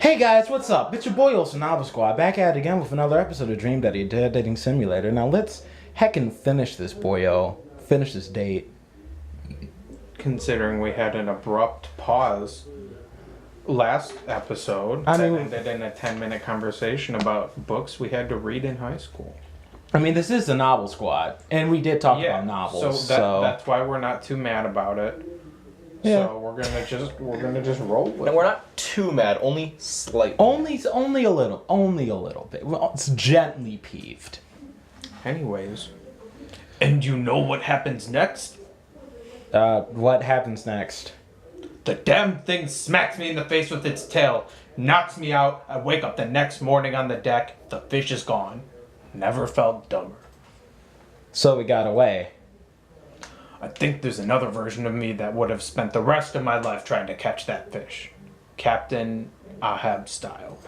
Hey guys, what's up? It's your boy Osanaba Squad back at it again with another episode of Dream Daddy Dead Dating Simulator. Now let's heckin' finish this boyo. Finish this date. Considering we had an abrupt pause last episode that ended in a 10-minute conversation about books we had to read in high school. I mean, this is the novel squad, and we did talk about novels, so that's why we're not too mad about it. Yeah. So we're gonna just roll with No, it. we're not too mad. Only slightly. Only a little bit. Well, it's gently peeved. Anyways, and you know what happens next? What happens next? The damn thing smacks me in the face with its tail, knocks me out. I wake up the next morning on the deck. The fish is gone. Never felt dumber. So we got away. I think there's another version of me that would have spent the rest of my life trying to catch that fish. Captain Ahab style.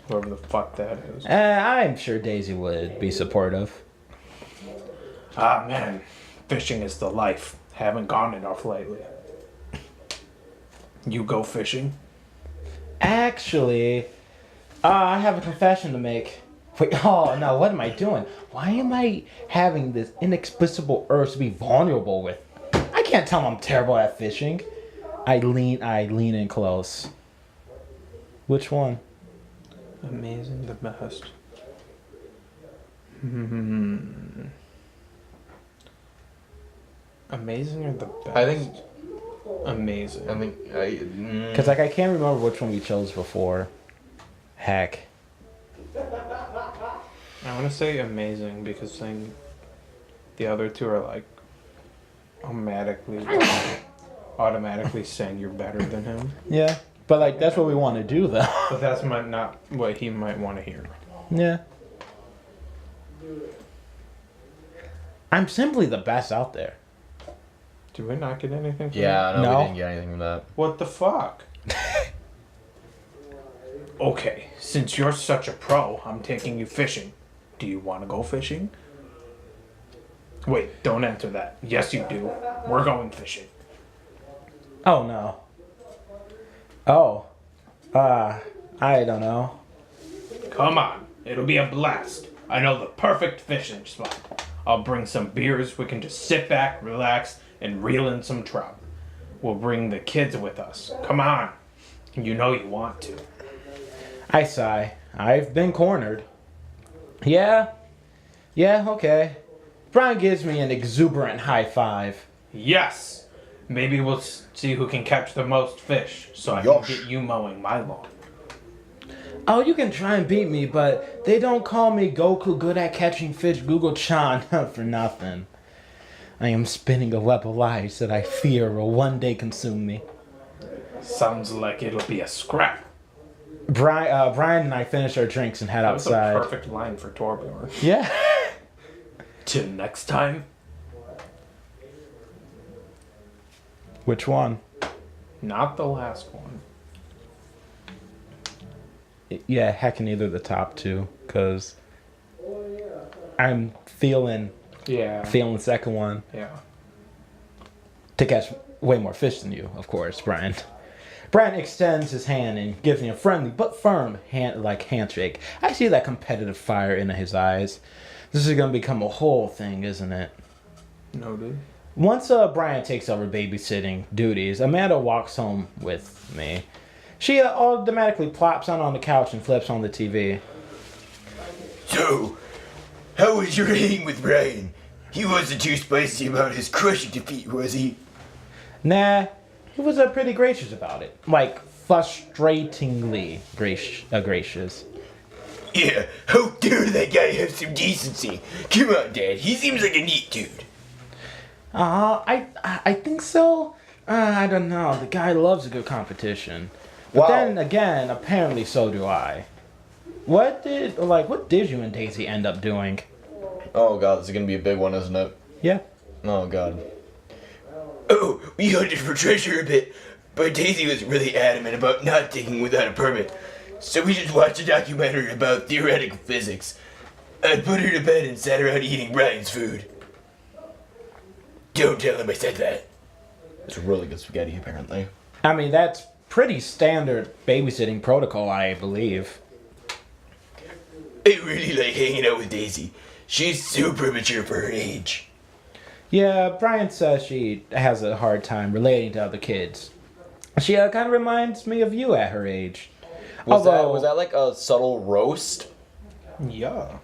Whoever the fuck that is. I'm sure Daisy would be supportive. Ah, man. Fishing is the life. Haven't gone enough lately. You go fishing? Actually, I have a confession to make. Wait, oh no, what am I doing? Why am I having this inexplicable urge to be vulnerable with? I can't tell I'm terrible at fishing. I lean in close. Which one? Amazing, the best. Amazing or the best? I think. Amazing. I think. Because I can't remember which one we chose before. Heck. I want to say amazing because then the other two are like automatically saying you're better than him. Yeah, but like that's what we want to do though. But that's not what he might want to hear. Yeah. I'm simply the best out there. Did we not get anything from Yeah, that? no, No. we didn't get anything from that. What the fuck? Okay, since you're such a pro, I'm taking you fishing. Do you want to go fishing? Wait, don't answer that. Yes, you do. We're going fishing. Oh no. Oh. I don't know. Come on, it'll be a blast. I know the perfect fishing spot. I'll bring some beers. We can just sit back, relax, and reel in some trout. We'll bring the kids with us. Come on. You know you want to. I sigh. I've been cornered. Yeah, okay. Brian gives me an exuberant high five. Yes. Maybe we'll see who can catch the most fish, so I Yosh. can get you mowing my lawn. Oh, you can try and beat me, but they don't call me Goku good at catching fish Google-chan for nothing. I am spinning a web of lies that I fear will one day consume me. Sounds like it'll be a scrap. Brian and I finish our drinks and head That was outside. a perfect line for Torbjorn. Yeah. Till next time. Which one? Not the last one. Yeah, heckin' either the top two, because I'm feeling Yeah. the second one Yeah. to catch way more fish than you, of course, Brian. Brian extends his hand and gives me a friendly but firm handshake. I see that competitive fire in his eyes. This is gonna become a whole thing, isn't it? Noted. Once Brian takes over babysitting duties, Amanda walks home with me. She automatically plops on the couch and flips on the TV. So, how was your hang with Brian? He wasn't too spicy about his crushing defeat, was he? Nah, he was pretty gracious about it. Like, frustratingly gracious. Yeah, how dare that guy have some decency? Come on, Dad, he seems like a neat dude. I think so. I don't know. The guy loves a good competition. But Wow. then again, apparently so do I. What did you and Daisy end up doing? Oh god, this is gonna be a big one, isn't it? Yeah. Oh god. Oh, we hunted for treasure a bit, but Daisy was really adamant about not digging without a permit. So we just watched a documentary about theoretical physics. I put her to bed and sat around eating Brian's food. Don't tell him I said that. It's really good spaghetti, apparently. I mean, that's pretty standard babysitting protocol, I believe. I really like hanging out with Daisy. She's super mature for her age. Yeah, Brian says she has a hard time relating to other kids. She kind of reminds me of you at her age. Was that like a subtle roast? Yeah.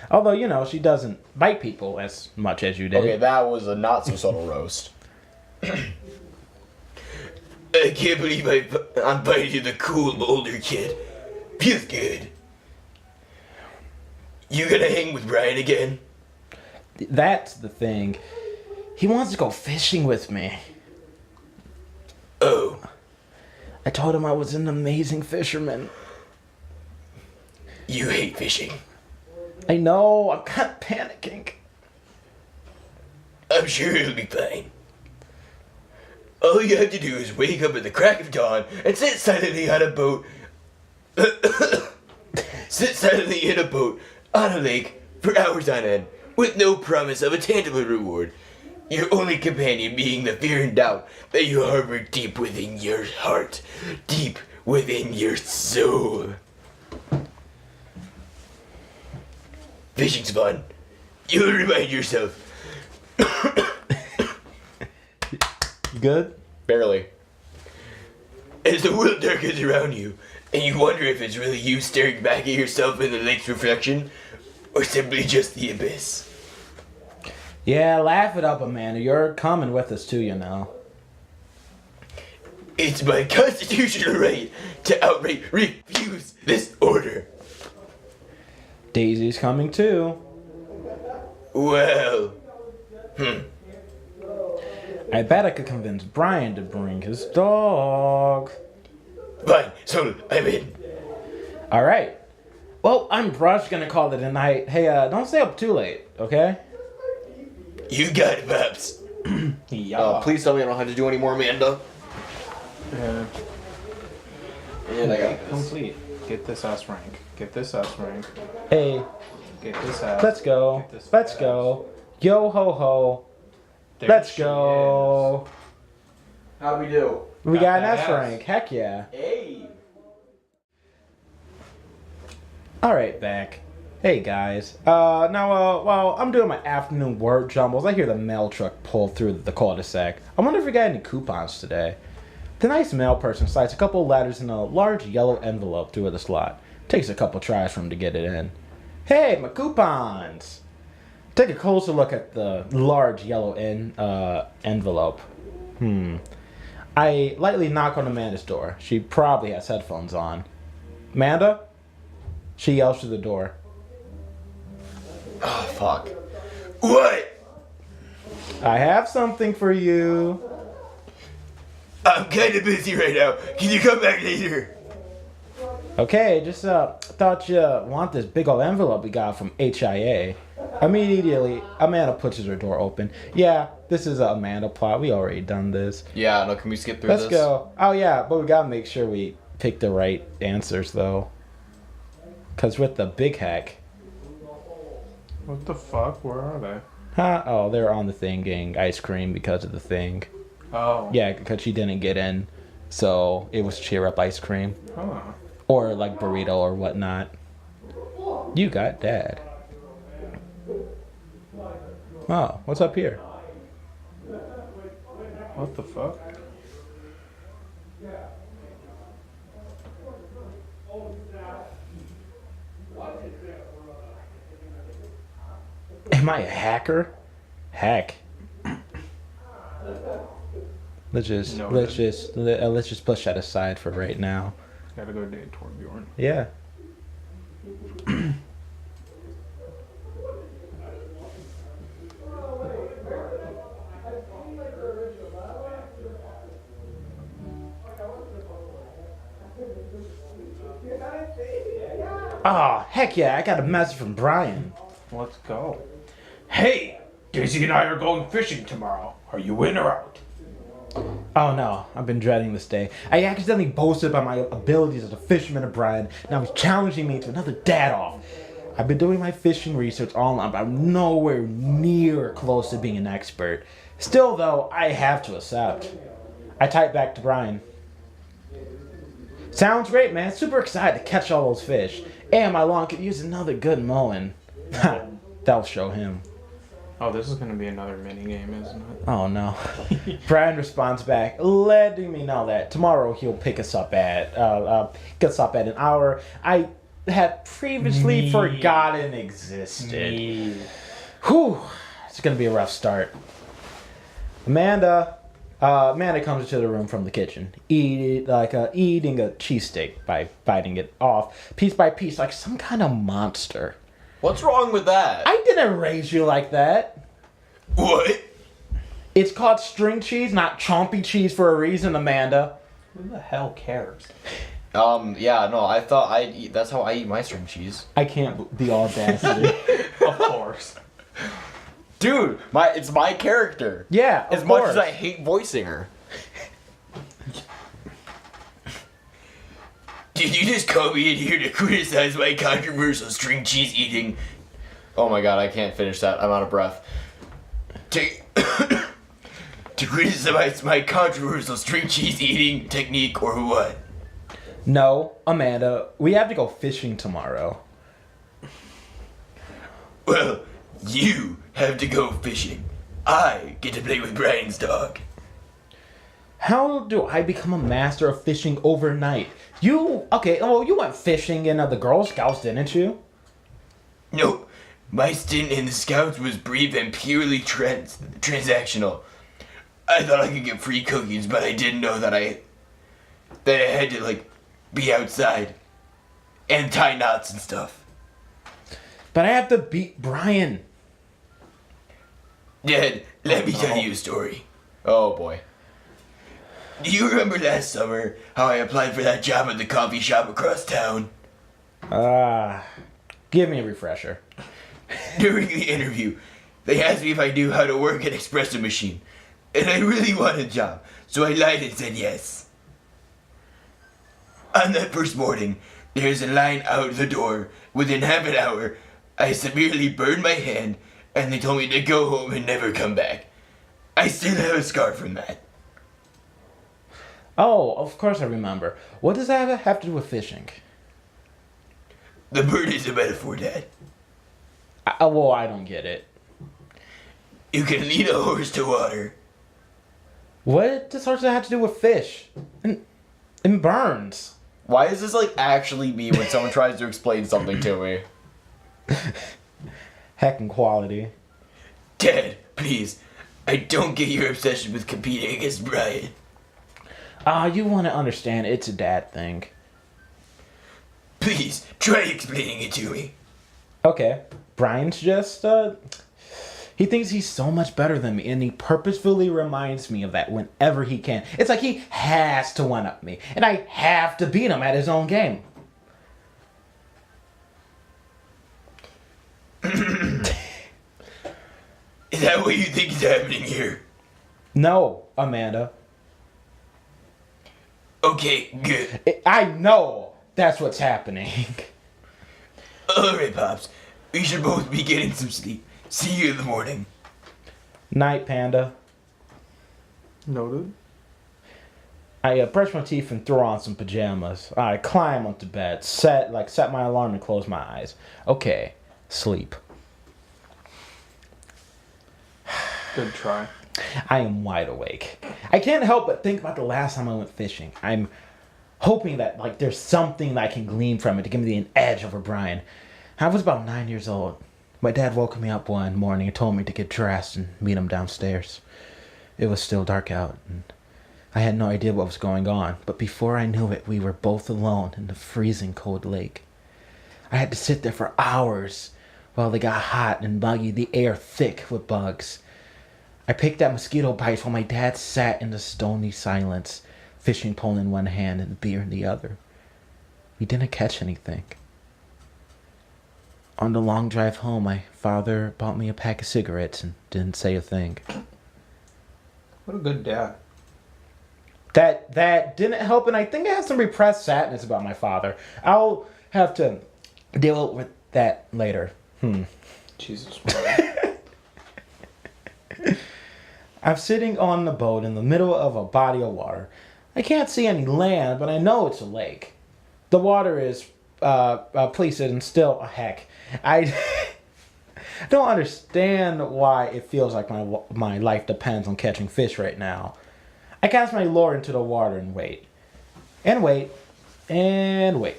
Although, you know, she doesn't bite people as much as you did. Okay, that was a not so subtle roast. I can't believe I'm biting the cool older kid. Feels good. You gonna hang with Brian again? That's the thing. He wants to go fishing with me. Oh. I told him I was an amazing fisherman. You hate fishing. I know, I'm kind of panicking. I'm sure it'll be fine. All you have to do is wake up at the crack of dawn and sit silently on a boat. Sit silently in a boat on a lake for hours on end with no promise of a tangible reward. Your only companion being the fear and doubt that you harbor deep within your heart, deep within your soul. Fishing's fun. You'll remind yourself. You good? Barely. As the world darkens around you, and you wonder if it's really you staring back at yourself in the lake's reflection, or simply just the abyss. Yeah, laugh it up, Amanda. You're coming with us too, you know. It's my constitutional right to outright refuse this order. Daisy's coming too. Well, I bet I could convince Brian to bring his dog. fine, so I'm in. Alright. Well, I'm Brush gonna call it a night. Hey, don't stay up too late, okay? You got it, Pops. Yeah. Please tell me I don't have to do any more, Amanda. And I got this. Complete. Get this S rank. Get this S rank. Hey, Get this S. let's go. Get this Let's S. go. Yo ho ho. There Let's she go. How'd we do? We Got got an that S S. rank. Heck yeah. Hey. Alright, back. Hey guys. Well, I'm doing my afternoon word jumbles. I hear the mail truck pull through the cul-de-sac. I wonder if we got any coupons today. The nice mail person slides a couple letters in a large yellow envelope through the slot. Takes a couple tries for him to get it in. Hey, my coupons! Take a closer look at the large yellow envelope. I lightly knock on Amanda's door. She probably has headphones on. Amanda? She yells through the door. Oh, fuck. What? I have something for you. I'm kind of busy right now. Can you come back later? Okay, just thought you want this big old envelope we got from HIA. Immediately, Amanda pushes her door open. Yeah, this is a Amanda plot. We already done this. Yeah, no, can we skip through Let's this? go. Oh yeah, but we gotta make sure we pick the right answers though. Cause with the big hack. What the fuck? Where are they? Huh? Oh, they're on the thing getting ice cream because of the thing. Oh. Yeah, because she didn't get in. So it was cheer up ice cream. Huh. Or like burrito or whatnot. You got dad. Oh, what's up here? What the fuck? Am I a hacker? Heck. Let's just push that aside for right now. Gotta go date Torbjorn. Yeah. Oh, heck yeah, I got a message from Brian. Let's go. Hey! Daisy and I are going fishing tomorrow. Are you in or out? Oh no, I've been dreading this day. I accidentally boasted about my abilities as a fisherman of Brian. Now he's challenging me to another dad off. I've been doing my fishing research online, but I'm nowhere near close to being an expert. Still though, I have to accept. I type back to Brian. Sounds great, man. Super excited to catch all those fish. And my lawn could use another good mowing. That'll show him. Oh, this is gonna be another mini game, isn't it? Oh no. Brian responds back, letting me know that tomorrow he'll pick us up at an hour I had previously forgotten existed. Whew. It's gonna be a rough start. Amanda comes into the room from the kitchen, eating a cheesesteak by biting it off piece by piece like some kind of monster. What's wrong with that? I didn't raise you like that. What? It's called string cheese, not chompy cheese for a reason, Amanda. Who the hell cares? Yeah, no, I thought that's how I eat my string cheese. I can't. The audacity. Of course. Dude, it's my character. Yeah, As much as I hate voicing her. Did you just call me in here to criticize my controversial string cheese eating? Oh my god, I can't finish that. I'm out of breath. To criticize my controversial string cheese eating technique or what? No, Amanda, we have to go fishing tomorrow. Well, you have to go fishing. I get to play with Brian's dog. How do I become a master of fishing overnight? You went fishing in the Girl Scouts, didn't you? Nope. My stint in the Scouts was brief and purely transactional. I thought I could get free cookies, but I didn't know that I had to, be outside and tie knots and stuff. But I have to beat Brian. Dad, let me tell you a story. Oh boy. Do you remember last summer how I applied for that job at the coffee shop across town? Give me a refresher. During the interview, they asked me if I knew how to work an espresso machine, and I really wanted a job, so I lied and said yes. On that first morning, there's a line out the door. Within half an hour, I severely burned my hand, and they told me to go home and never come back. I still have a scar from that. Oh, of course I remember. What does that have to do with fishing? The bird is a metaphor, Dad. I don't get it. You can lead a horse to water. What does that have to do with fish? And burns. Why is this actually me when someone tries to explain something to me? Heckin' quality. Dad, please. I don't get your obsession with competing against Brian. You want to understand, it's a dad thing. Please, try explaining it to me. Okay. Brian's just, he thinks he's so much better than me, and he purposefully reminds me of that whenever he can. It's like he has to one-up me, and I have to beat him at his own game. Is that what you think is happening here? No, Amanda. Okay, good. I know that's what's happening. Alright, Pops. We should both be getting some sleep. See you in the morning. Night, Panda. Noted. I brush my teeth and throw on some pajamas. I climb onto bed, set my alarm and close my eyes. Okay, sleep. Good try. I am wide awake. I can't help but think about the last time I went fishing. I'm hoping that there's something that I can glean from it to give me an edge over Brian. I was about 9 years old. My dad woke me up one morning and told me to get dressed and meet him downstairs. It was still dark out, and I had no idea what was going on, but before I knew it, we were both alone in the freezing cold lake. I had to sit there for hours while it got hot and muggy, the air thick with bugs. I picked at mosquito bites while my dad sat in the stony silence, fishing pole in one hand and beer in the other. We didn't catch anything. On the long drive home, my father bought me a pack of cigarettes and didn't say a thing. What a good dad. That didn't help, and I think I have some repressed sadness about my father. I'll have to deal with that later. Jesus. I'm sitting on the boat in the middle of a body of water. I can't see any land, but I know it's a lake. The water is placid and still a heck. I don't understand why it feels like my life depends on catching fish right now. I cast my lure into the water and wait. And wait. And wait.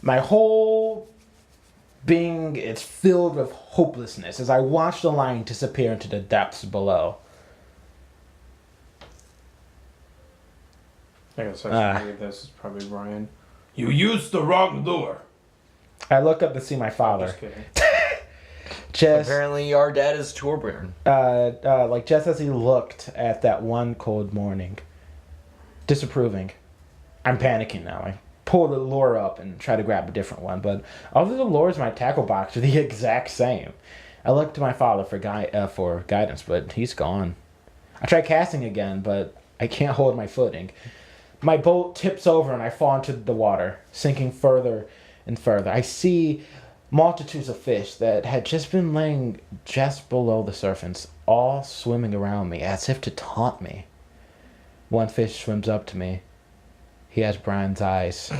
My whole being is filled with hopelessness as I watch the line disappear into the depths below. I guess I should believe this is probably Brian. You used the wrong lure. I look up to see my father. Just kidding. Just Apparently, our dad is Torbjorn. like just as he looked at that one cold morning, disapproving. I'm panicking now. I pull the lure up and try to grab a different one, but all of the lures in my tackle box are the exact same. I look to my father for guidance, but he's gone. I try casting again, but I can't hold my footing. My boat tips over and I fall into the water, sinking further and further. I see multitudes of fish that had just been laying just below the surface, all swimming around me as if to taunt me. One fish swims up to me. He has Brian's eyes.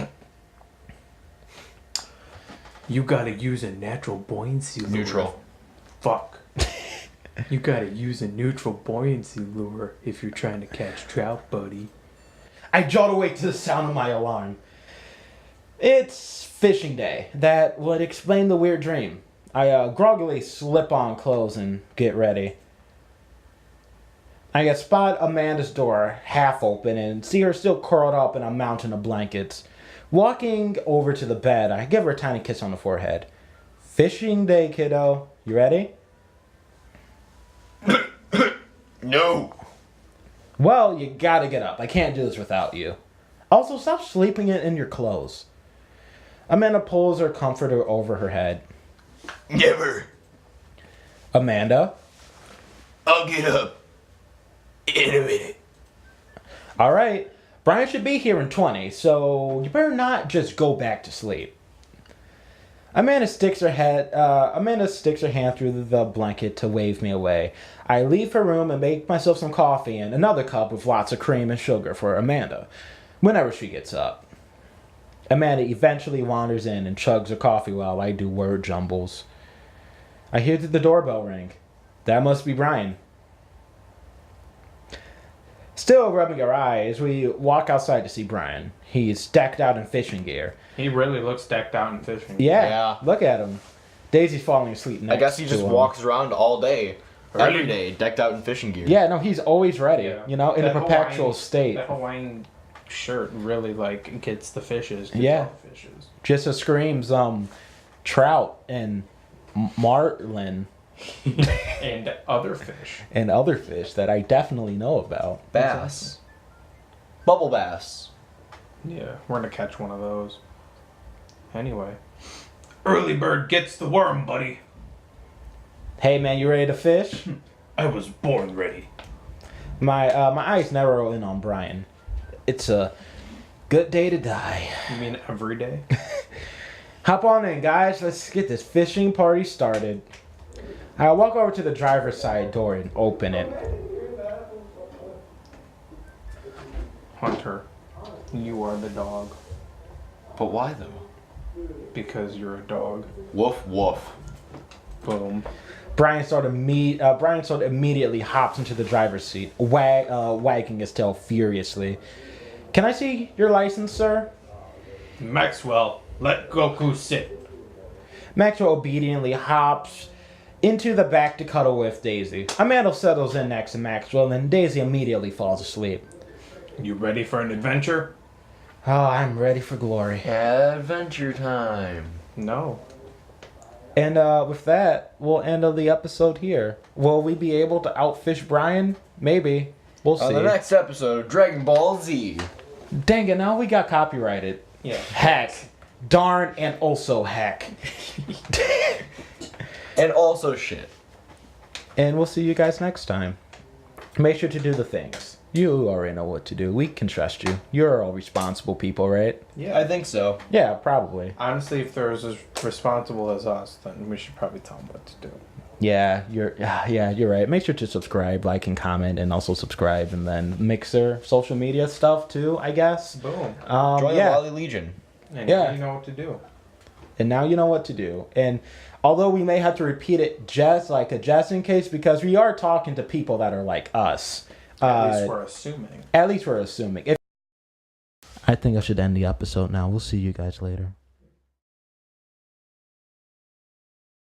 You gotta use a natural buoyancy lure. Neutral. Fuck. You gotta use a neutral buoyancy lure if you're trying to catch trout, buddy. I jolt awake to the sound of my alarm. It's fishing day. That would explain the weird dream. I groggily slip on clothes and get ready. I spot Amanda's door half open and see her still curled up in a mountain of blankets. Walking over to the bed, I give her a tiny kiss on the forehead. Fishing day, kiddo. You ready? No. Well, you gotta get up. I can't do this without you. Also, stop sleeping in your clothes. Amanda pulls her comforter over her head. Never. Amanda? I'll get up. In a minute. Alright. Brian should be here in 20, so you better not just go back to sleep. Amanda sticks her hand through the blanket to wave me away. I leave her room and make myself some coffee and another cup with lots of cream and sugar for Amanda, whenever she gets up. Amanda eventually wanders in and chugs her coffee while I do word jumbles. I hear the doorbell ring. That must be Brian. Still rubbing our eyes, we walk outside to see Brian. He's decked out in fishing gear. He really looks decked out in fishing. Yeah, look at him. Daisy's falling asleep next I guess he just to him. walks around all day, Right. every day, decked out in fishing gear. Yeah, no, he's always ready. Yeah. You know, in a That perpetual Hawaiian- state. That Hawaiian shirt really like gets the fishes. Gets Yeah. all the fishes. Just screams trout and marlin And other fish. and other fish that I definitely know about. Bass. Bubble bass. Yeah, we're gonna catch one of those. Anyway. Early bird gets the worm, buddy. Hey man, you ready to fish? I was born ready. My eyes narrow in on Brian. It's a good day to die. You mean every day? Hop on in, guys. Let's get this fishing party started. I walk over to the driver's side door and open it. Hunter, you are the dog. But why though? Because you're a dog. Woof woof. Boom. Brian sort of immediately hops into the driver's seat, wagging his tail furiously. Can I see your license, sir? Maxwell, let Goku sit. Maxwell obediently hops into the back to cuddle with Daisy. Amanda settles in next to Maxwell, and Daisy immediately falls asleep. You ready for an adventure? Oh, I'm ready for glory. Adventure time. No. And with that, we'll end the episode here. Will we be able to outfish Brian? Maybe. We'll see. On the next episode of Dragon Ball Z. Dang it, now we got copyrighted. Yeah. Heck. Darn and also heck. And also shit. And we'll see you guys next time. Make sure to do the things. You already know what to do. We can trust you. You're all responsible people, right? Yeah. I think so. Yeah, probably. Honestly, if they're as responsible as us, then we should probably tell them what to do. Yeah, you're right. Make sure to subscribe, like, and comment, and also subscribe, and then Mixer, social media stuff too, I guess. Boom. Join the Yeah. Wally Legion. And Yeah. now you know what to do. And now you know what to do. And although we may have to repeat it just in case, because we are talking to people that are like us. At least we're assuming. At least we're assuming. I think I should end the episode now. We'll see you guys later.